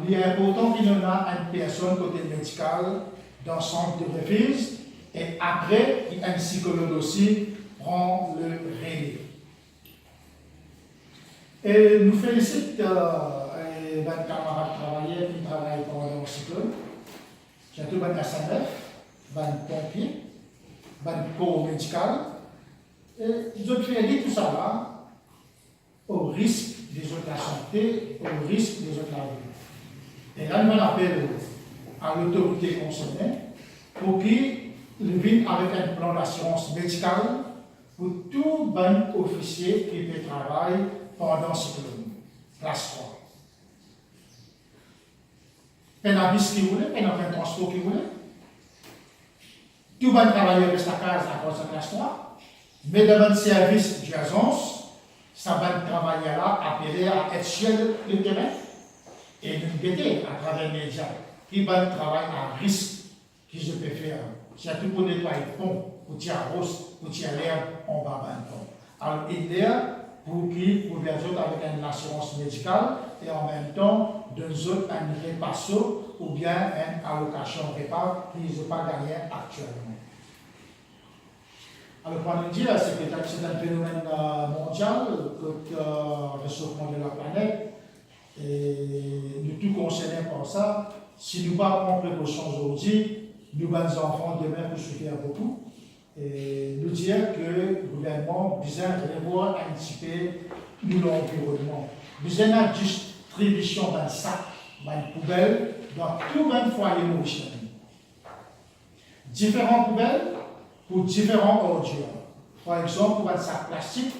Il est important qu'il y en a une personne côté médical dans le centre de refuge et après, un psychologue aussi prend le relais. Et nous félicitons les camarades travailleurs qui travaillent pendant le cyclone, surtout les SNF, les pompiers, les corps médical. Et je fais tout ça là au risque des autres la santé, au risque des autres la vie. Et là, je m'appelle à l'autorité concernée pour qu'ils viennent avec un plan d'assurance médicale pour tout bon officier qui peut travailler pendant ce cyclone, classe 3. Pen un bis qui voulait, pen un transport qui voulait. Tout bon travailleur reste à casa à cause de classe 3, mais devant le service d'urgence, ça va travailler là, appelé à être sur le terrain et nous guetter à travers les médias qui va travailler à risque que je peux faire. Surtout pour nettoyer le pont, pour tirer rose, pour tirer l'herbe en bas d'un pont. Alors, il est pour les autres avec une assurance médicale et en même temps, deux autres un répasso ou bien une allocation repas qu'ils n'ont pas gagné actuellement. Alors, pour nous dire, c'est un phénomène mondial, le réchauffement de la planète, et nous tous concernés par ça. Si nous ne prenons pas précaution aujourd'hui, nous, les enfants, demain, nous souffrir beaucoup. Et nous dire que le gouvernement a besoin de revoir un petit peu l'environnement. Besoin de distribution d'un sac, d'une poubelle, dans tout un foyer mauricien. Différentes poubelles pour différents ordures. Par exemple, pour un sac plastique,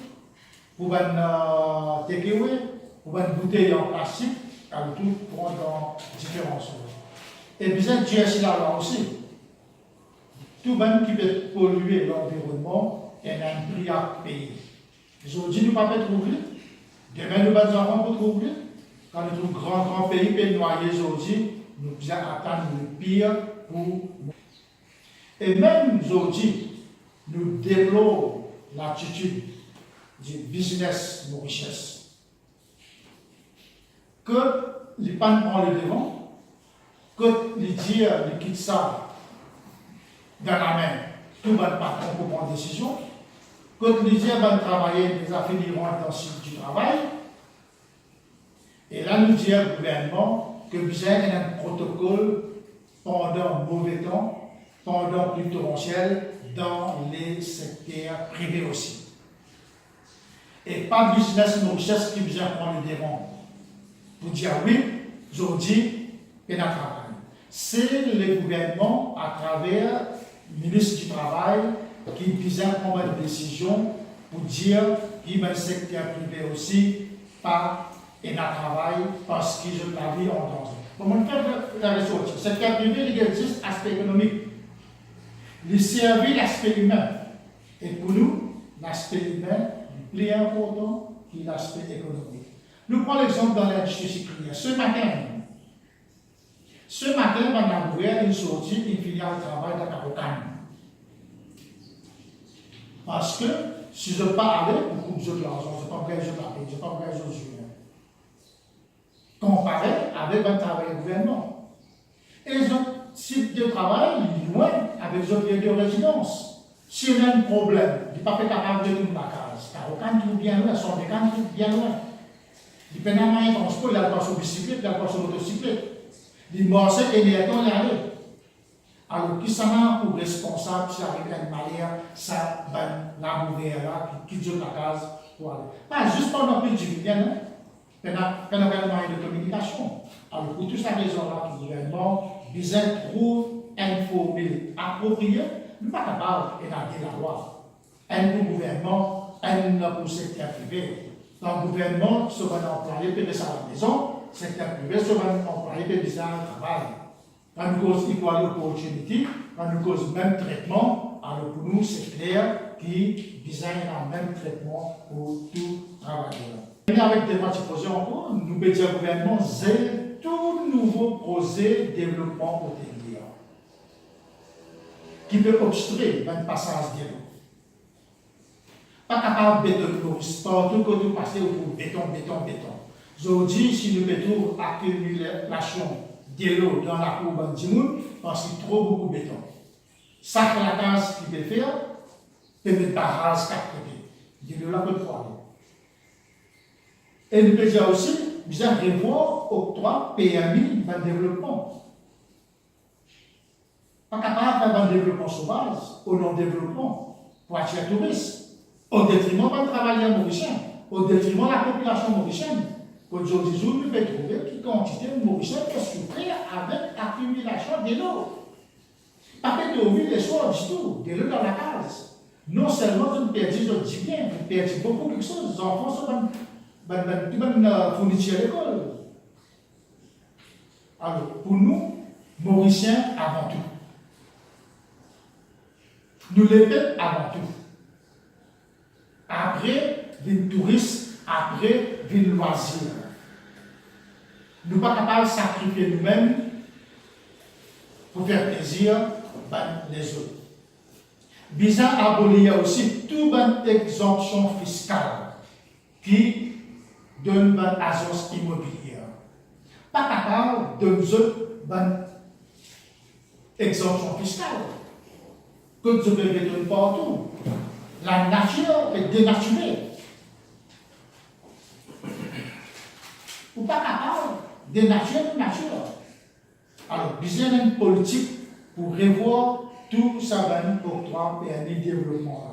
pour un takeaway, pour une bouteille en plastique, car tout prend dans différents sortes. Et besoin de dire là aussi. Tout le monde qui peut polluer l'environnement est un prix à payer. Aujourd'hui, nous ne pouvons pas trouver. Demain, nous allons pas trouver. Quand nous trouvons grand pays peut noyer aujourd'hui, nous devons attendre le pire pour nous. Et même aujourd'hui, nous développons l'attitude du business Mauritius. Que les pannes prennent le devant, que les dire, les quitter ça dans la main, tout le patron pour prendre des décisions. Quand les gens vont travailler des affaires dans le site du travail, et là nous disons au gouvernement que vous avez un protocole pendant mauvais temps, pendant plus torrentiel, dans les secteurs privés aussi. Et pas business Mauritius qui vous prend le devant. Pour dire oui, aujourd'hui, il y a un travail. C'est le gouvernement à travers ministre du Travail qui vient prendre une décision pour dire qu'il y a un secteur privé aussi, pas un travail parce qu'ils ont la vie en danger. Comment on fait la ressource? Le secteur privé, il existe aspect économique. Il servait l'aspect humain. Et pour nous, l'aspect humain est plus important que l'aspect économique. Nous prenons l'exemple dans l'industrie sucrière. Ce matin, on a ouvert une sortie, une filiale de travail de Carocane. Parce que si je ne pas aller, beaucoup de l'argent, je ne pas engager la paix, je ne pas engager aux humains. Comparé avec un travail de gouvernement. Et les autres sites de travail, loin avec les autres lieux de résidence. S'il y a un problème, il n'est pas capable de tout la case. Carocane trouve bien loin, son décan trouve bien loin. Il peut pas de transport, il a pas sur bicyclette, il a pas sur motocyclette. Il marche et il est en aller. Alors, qui s'en a pour responsable si avec une manière, ça va la mourir là, qui donne la case pour aller. Pas juste pendant plus du bien, il y a un moyen de communication. Alors, pour toute cette raison-là, le gouvernement, besoin trouve informé, approprié, nous ne sommes pas capables d'établir la loi. Un pour gouvernement, un pour secteur privé. Dans le gouvernement, sur un employé peut rester à la maison, secteur privé, sur un employé peut rester au travail. Quand nous cause equal opportunity, quand nous cause même traitement, alors pour nous, c'est clair qu'il design un même traitement pour tout travailleur. Et avec des parties encore, nous pouvons dire au gouvernement, c'est tout nouveau projet de développement hôtelier qui peut obstruer le passage de l'eau. Pas capable de béton, partout que vous passez, vous béton. Aujourd'hui, si nous mettons accumulation de l'eau dans la courbe du monde, parce qu'il y a trop beaucoup de béton. Ça, c'est la case qui peut faire, peut mettre barrage 4 côtés. De l'eau là peut trois. Et nous peut dire aussi, nous avons revoir octroi PMI dans le développement. Pas capable d'un développement sauvage, au non-développement, pour attirer les touristes, au détriment des travailleurs mauriciens, au détriment de la population mauricienne. Aujourd'hui, nous pouvons trouver quelle quantité de mauriciens peut souffrir avec l'accumulation de l'eau. Pas que de ouvrir les choses du tout, de l'eau dans la case. Non seulement nous perdons du bien, nous perdons beaucoup de choses. Les enfants sont bonne fourniture à l'école. Alors, pour nous, Mauriciens avant tout. Nous les payons avant tout. Après, les touristes, après, les loisirs. Nous ne sommes pas capables de sacrifier nous-mêmes pour faire plaisir les autres. Bizarre abolir aussi toute une exemption fiscale qui donne une agence immobilière. Pas capable de nous une exemption fiscale. Que Dieu peut donner partout. La nature est dénaturée. Ou pas capable de dénaturer la nature. Alors, besoin d'une politique pour revoir tout ça va nous octroyer et un développement.